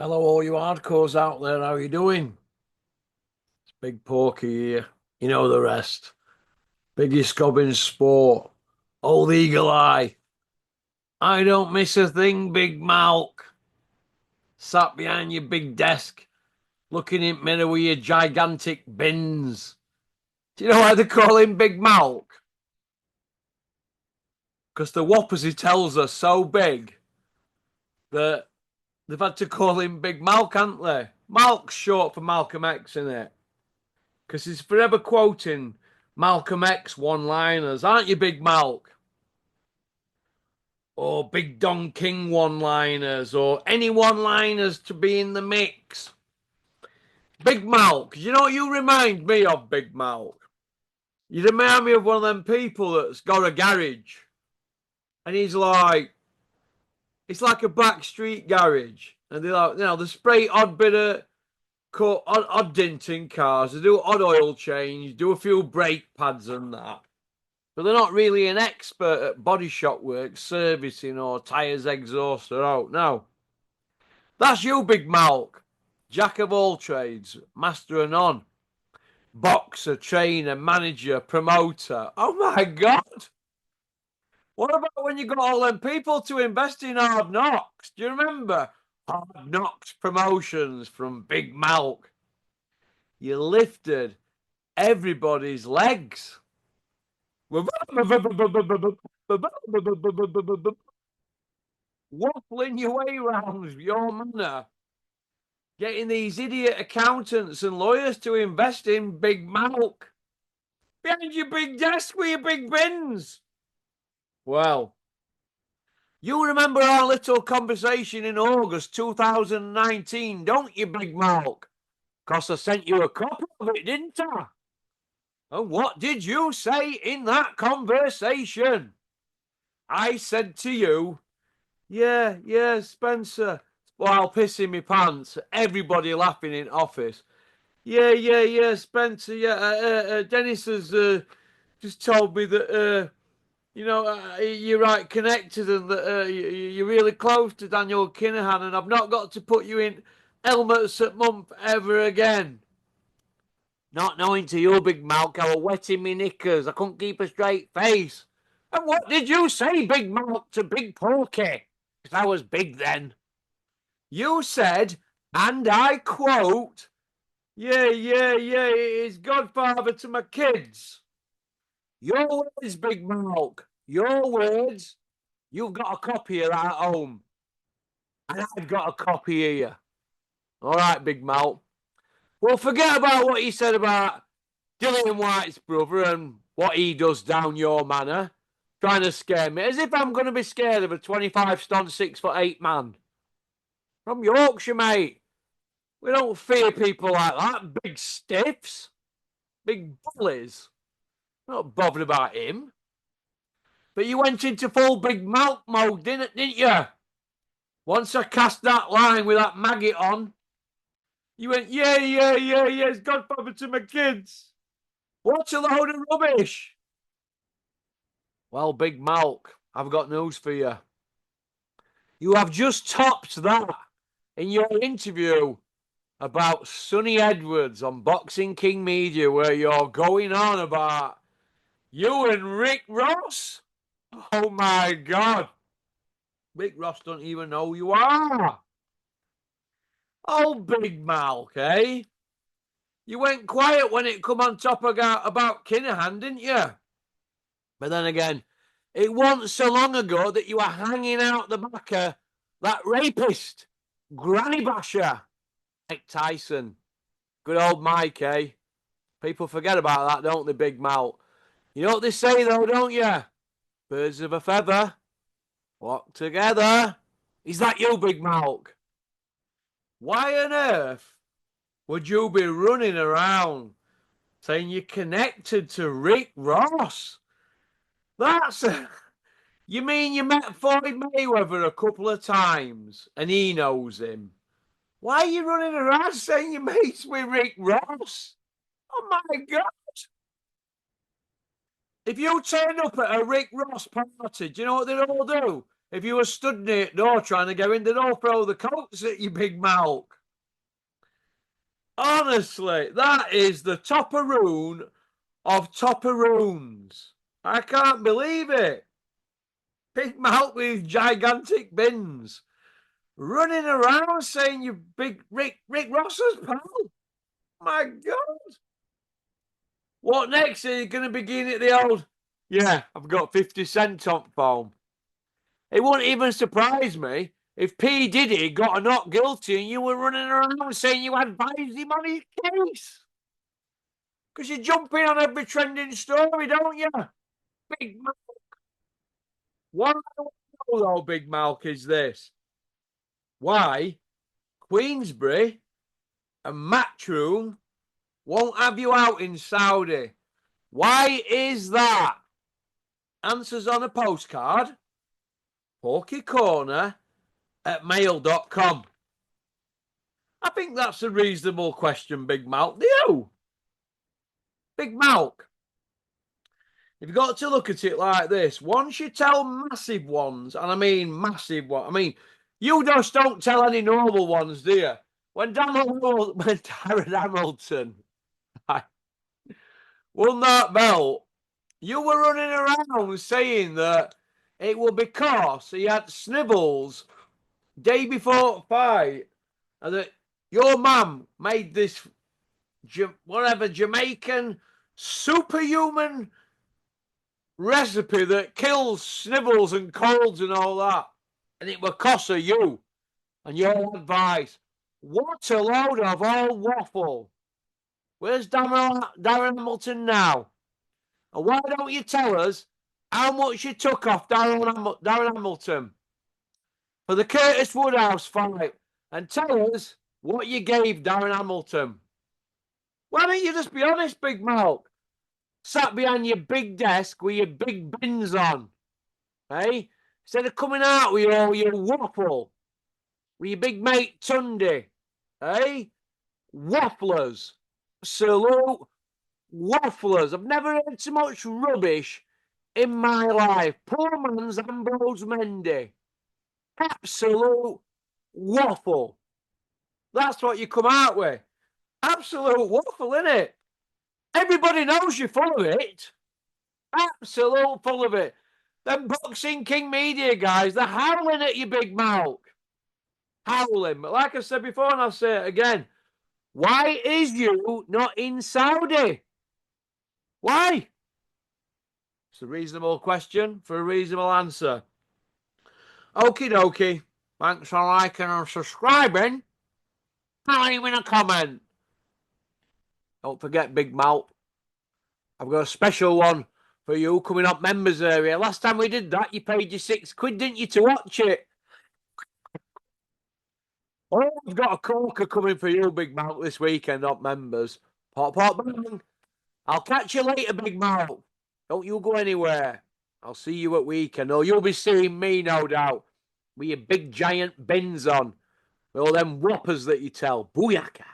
Hello, all you hardcores out there. How you doing? It's Big Porky here. You know the rest. Biggest gob in sport. Old Eagle Eye. I don't miss a thing, Big Malc. Sat behind your big desk, looking in mirror with your gigantic bins. Do you know why they call him Big Malc? Because the whoppers he tells are so big that they've had to call him Big Malc, haven't they? Malc's short for Malcolm X, isn't it? Because he's forever quoting Malcolm X one-liners, aren't you, Big Malc? Or Big Don King one-liners, or any one-liners to be in the mix. Big Malc, you know what you remind me of, Big Malc? You remind me of one of them people that's got a garage, and he's like, it's like a backstreet garage, and they're like, they spray odd bit of odd dint in cars, they do odd oil change, do a few brake pads and that. But they're not really an expert at body shop work, servicing, or tyres, exhaust, or out. No. That's you, Big Malc. Jack of all trades, master of none. Boxer, trainer, manager, promoter. Oh my God. What about when you got all them people to invest in Hard Knocks? Do you remember? Hard Knocks promotions from Big Malc. You lifted everybody's legs. Waffling your way round your manor, getting these idiot accountants and lawyers to invest in Big Malc behind your big desk with your big bins. Well, you remember our little conversation in August 2019, don't you, Big Malc? Because I sent you a copy of it, didn't I? And what did you say in that conversation? I said to you, yeah, Spencer, while pissing my pants, everybody laughing in office. Yeah, Spencer, yeah, Dennis has just told me that, you're right connected and that you're really close to Daniel Kinahan, and I've not got to put you in helmets at month ever again. Not knowing to you, Big Malc, I was wetting me knickers. I couldn't keep a straight face. And what did you say, Big Malc, to Big Porky? Because I was big then. You said, and I quote, yeah, he's godfather to my kids. Your words, Big Malc, your words. You've got a copy of that at home. And I've got a copy here. All right, Big Malc. Well, forget about what he said about Dillian White's brother and what he does down your manor, trying to scare me, as if I'm going to be scared of a 25 stone, 6'8" man. From Yorkshire, mate. We don't fear people like that, big stiffs, big bullies. Not bothered about him. But you went into full Big Malc mode, didn't you? Once I cast that line with that maggot on, you went, yeah, it's godfather to my kids. What a load of rubbish. Well, Big Malc, I've got news for you. You have just topped that in your interview about Sonny Edwards on Boxing King Media, where you're going on about you and Rick Ross. Oh my God. Rick Ross don't even know who you are. Oh, Big Malc, eh? You went quiet when it come on top about Kinahan, didn't you? But then again, it wasn't so long ago that you were hanging out the back of that rapist, Granny Basher, Mike Tyson. Good old Mike, eh? People forget about that, don't they, Big Malc? You know what they say, though, don't you? Birds of a feather flock together. Is that you, Big Malc? Why on earth would you be running around saying you're connected to Rick Ross? That's you mean you met Floyd Mayweather a couple of times and he knows him? Why are you running around saying you're mates with Rick Ross? Oh my God. If you turn up at a Rick Ross party, do you know what they'd all do? if you were stood near the door trying to go in, they'd all throw the coats at you, Big Malc. Honestly, that is the topperoon of topperoons. I can't believe it. Big Malc with gigantic bins. Running around saying you big Rick Ross's pal. My God. What next? Are you going to begin at the old, yeah, I've got 50 cent top phone. It wouldn't even surprise me if P. Diddy got a not guilty and you were running around saying you advised him on his case. Because you jump in on every trending story, don't you? Big Malc. What I want to know, though, Big Malc, is this. Why Queensbury and Matchroom won't have you out in Saudi? Why is that? Answers on a postcard. Porky Corner at mail.com. I think that's a reasonable question, Big Malc. Do you? Big Malc. You've got to look at it like this. Once you tell massive ones, and I mean massive ones, I mean, you just don't tell any normal ones, do you? When Darren Hamilton won that belt, you were running around saying that it was because he had snivels day before the fight, and that your mum made this Jamaican superhuman recipe that kills snivels and colds and all that, and it would cost of you and your advice. What a load of old waffle. Where's Darren Hamilton now? And why don't you tell us how much you took off Darren Hamilton for the Curtis Woodhouse fight, and tell us what you gave Darren Hamilton? Why don't you just be honest, Big Malc? Sat behind your big desk with your big bins on, eh? Instead of coming out with all your waffle, with your big mate Tunde, eh? Wafflers. Absolute wafflers. I've never heard so much rubbish in my life. Poor man's Ambrose Mendy. Absolute waffle. That's what you come out with. Absolute waffle, innit? Everybody knows you're full of it. Absolute full of it. Them Boxing King media guys, they're howling at you, Big Malc. Howling. But like I said before, and I'll say it again, why is you not in Saudi? Why? It's a reasonable question for a reasonable answer. Okie dokie. Thanks for liking and subscribing. And leaving a comment. Don't forget, Big Malc, I've got a special one for you coming up members area. Last time we did that, you paid your £6, didn't you, to watch it? Oh, I've got a corker coming for you, Big Malc, this weekend, up members. Pop, pop, bang. I'll catch you later, Big Malc. Don't you go anywhere. I'll see you at weekend. Or you'll be seeing me, no doubt, with your big giant bins on, with all them whoppers that you tell. Booyaka.